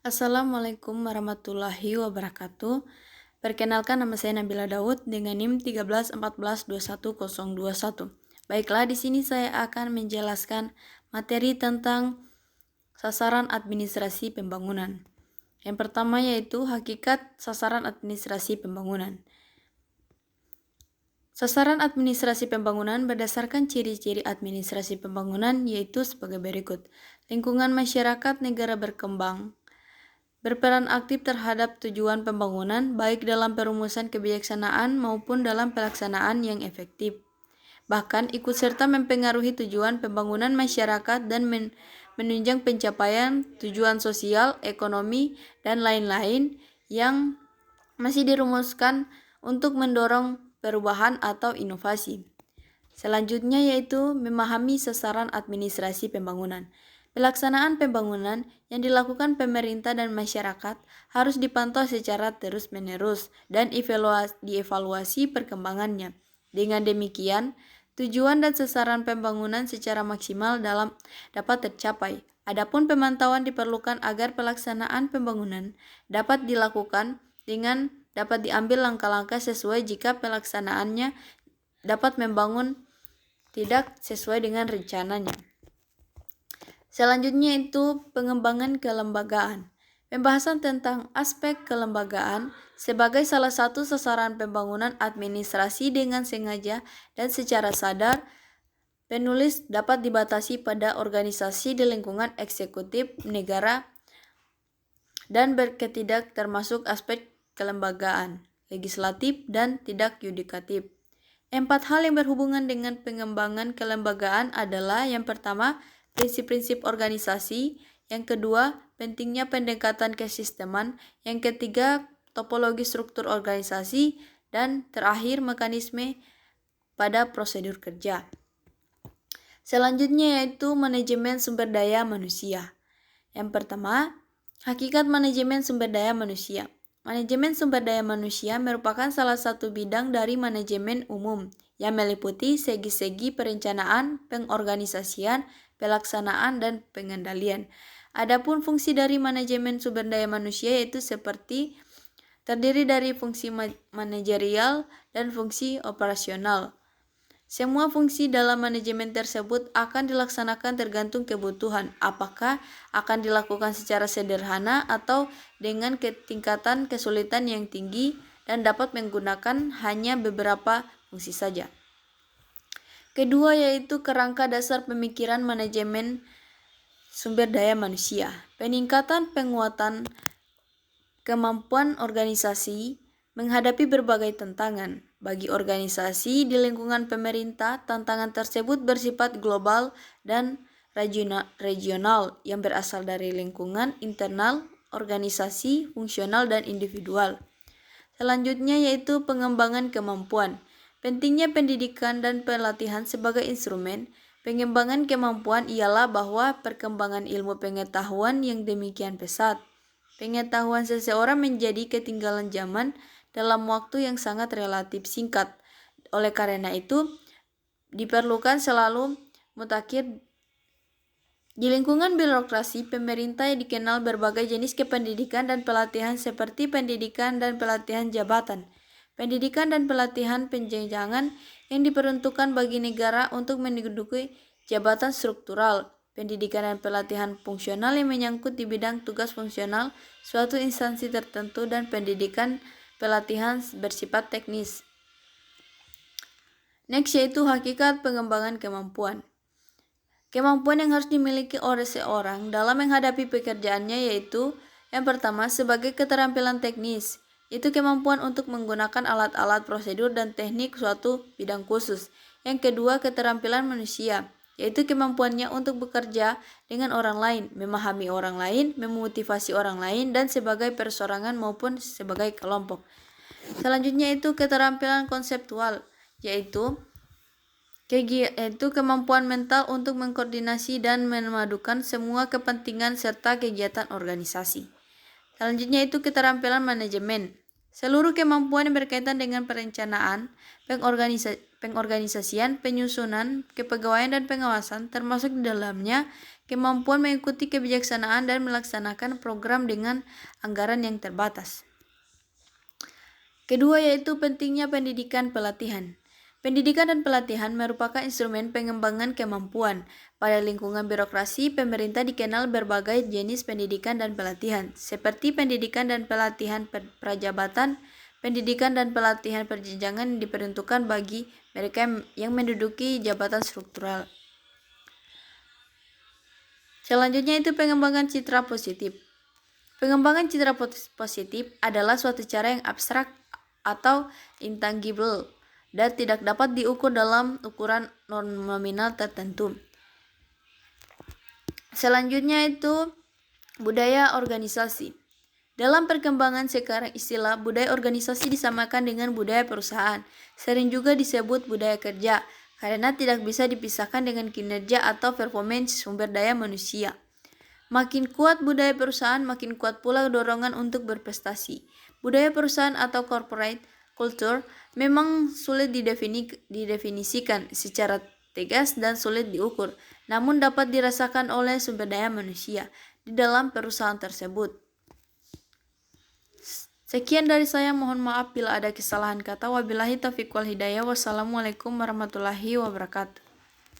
Assalamualaikum warahmatullahi wabarakatuh. Perkenalkan, nama saya Nabila Daud dengan NIM 13142121. Baiklah, di sini saya akan menjelaskan materi tentang sasaran administrasi pembangunan. Yang pertama yaitu hakikat sasaran administrasi pembangunan. Sasaran administrasi pembangunan berdasarkan ciri-ciri administrasi pembangunan yaitu sebagai berikut. Lingkungan masyarakat negara berkembang berperan aktif terhadap tujuan pembangunan, baik dalam perumusan kebijaksanaan maupun dalam pelaksanaan yang efektif. Bahkan ikut serta mempengaruhi tujuan pembangunan masyarakat dan menunjang pencapaian tujuan sosial, ekonomi, dan lain-lain yang masih dirumuskan untuk mendorong perubahan atau inovasi. Selanjutnya yaitu memahami sasaran administrasi pembangunan. Pelaksanaan pembangunan yang dilakukan pemerintah dan masyarakat harus dipantau secara terus-menerus dan dievaluasi perkembangannya. Dengan demikian, tujuan dan sasaran pembangunan secara maksimal dapat tercapai. Adapun pemantauan diperlukan agar pelaksanaan pembangunan dapat dilakukan dengan dapat diambil langkah-langkah sesuai jika pelaksanaannya dapat membangun tidak sesuai dengan rencananya. Selanjutnya itu pengembangan kelembagaan. Pembahasan tentang aspek kelembagaan sebagai salah satu sasaran pembangunan administrasi dengan sengaja dan secara sadar, penulis dapat dibatasi pada organisasi di lingkungan eksekutif negara dan berketidak termasuk aspek kelembagaan, legislatif dan tidak yudikatif. 4 hal yang berhubungan dengan pengembangan kelembagaan adalah yang pertama, prinsip-prinsip organisasi, yang kedua, pentingnya pendekatan kesisteman, yang ketiga, topologi struktur organisasi, dan terakhir, mekanisme pada prosedur kerja. Selanjutnya yaitu manajemen sumber daya manusia. Yang pertama, hakikat manajemen sumber daya manusia. Manajemen sumber daya manusia merupakan salah satu bidang dari manajemen umum yang meliputi segi-segi perencanaan, pengorganisasian, pelaksanaan, dan pengendalian. Adapun fungsi dari manajemen sumber daya manusia yaitu seperti terdiri dari fungsi manajerial dan fungsi operasional. Semua fungsi dalam manajemen tersebut akan dilaksanakan tergantung kebutuhan, apakah akan dilakukan secara sederhana atau dengan tingkatan kesulitan yang tinggi dan dapat menggunakan hanya beberapa fungsi saja. Kedua yaitu kerangka dasar pemikiran manajemen sumber daya manusia. Peningkatan penguatan kemampuan organisasi menghadapi berbagai tantangan. Bagi organisasi di lingkungan pemerintah, tantangan tersebut bersifat global dan regional yang berasal dari lingkungan internal, organisasi, fungsional, dan individual. Selanjutnya yaitu pengembangan kemampuan. Pentingnya pendidikan dan pelatihan sebagai instrumen pengembangan kemampuan ialah bahwa perkembangan ilmu pengetahuan yang demikian pesat. Pengetahuan seseorang menjadi ketinggalan zaman dalam waktu yang sangat relatif singkat. Oleh karena itu, diperlukan selalu mutakhir. Di lingkungan birokrasi, pemerintah dikenal berbagai jenis kependidikan dan pelatihan seperti pendidikan dan pelatihan jabatan, pendidikan dan pelatihan penjenjangan yang diperuntukkan bagi negara untuk menduduki jabatan struktural, pendidikan dan pelatihan fungsional yang menyangkut di bidang tugas fungsional suatu instansi tertentu, dan pendidikan pelatihan bersifat teknis. Next yaitu hakikat pengembangan kemampuan. Kemampuan yang harus dimiliki oleh seorang dalam menghadapi pekerjaannya yaitu yang pertama sebagai keterampilan teknis, yaitu kemampuan untuk menggunakan alat-alat, prosedur, dan teknik suatu bidang khusus. Yang kedua keterampilan manusia, yaitu kemampuannya untuk bekerja dengan orang lain, memahami orang lain, memotivasi orang lain, dan sebagai perseorangan maupun sebagai kelompok. Selanjutnya itu keterampilan konseptual, yaitu kemampuan mental untuk mengkoordinasi dan memadukan semua kepentingan serta kegiatan organisasi. Selanjutnya itu keterampilan manajemen. Seluruh kemampuan yang berkaitan dengan perencanaan, pengorganisasian, penyusunan, kepegawaian, dan pengawasan, termasuk di dalamnya kemampuan mengikuti kebijaksanaan dan melaksanakan program dengan anggaran yang terbatas. Kedua yaitu pentingnya pendidikan pelatihan. Pendidikan dan pelatihan merupakan instrumen pengembangan kemampuan. Pada lingkungan birokrasi, pemerintah dikenal berbagai jenis pendidikan dan pelatihan, seperti pendidikan dan pelatihan prajabatan, pendidikan dan pelatihan perjenjangan yang diperuntukkan bagi mereka yang menduduki jabatan struktural. Selanjutnya itu pengembangan citra positif. Pengembangan citra positif adalah suatu cara yang abstrak atau intangible dan tidak dapat diukur dalam ukuran nominal tertentu. Selanjutnya itu budaya organisasi. Dalam perkembangan sekarang istilah budaya organisasi disamakan dengan budaya perusahaan. Sering juga disebut budaya kerja karena tidak bisa dipisahkan dengan kinerja atau performance sumber daya manusia. Makin kuat budaya perusahaan, makin kuat pula dorongan untuk berprestasi. Budaya perusahaan atau corporate culture memang sulit didefinisikan secara tegas dan sulit diukur, namun dapat dirasakan oleh sumber daya manusia di dalam perusahaan tersebut. Sekian dari saya, mohon maaf bila ada kesalahan kata. Wabillahi taufiq wal hidayah. Wassalamualaikum warahmatullahi wabarakatuh.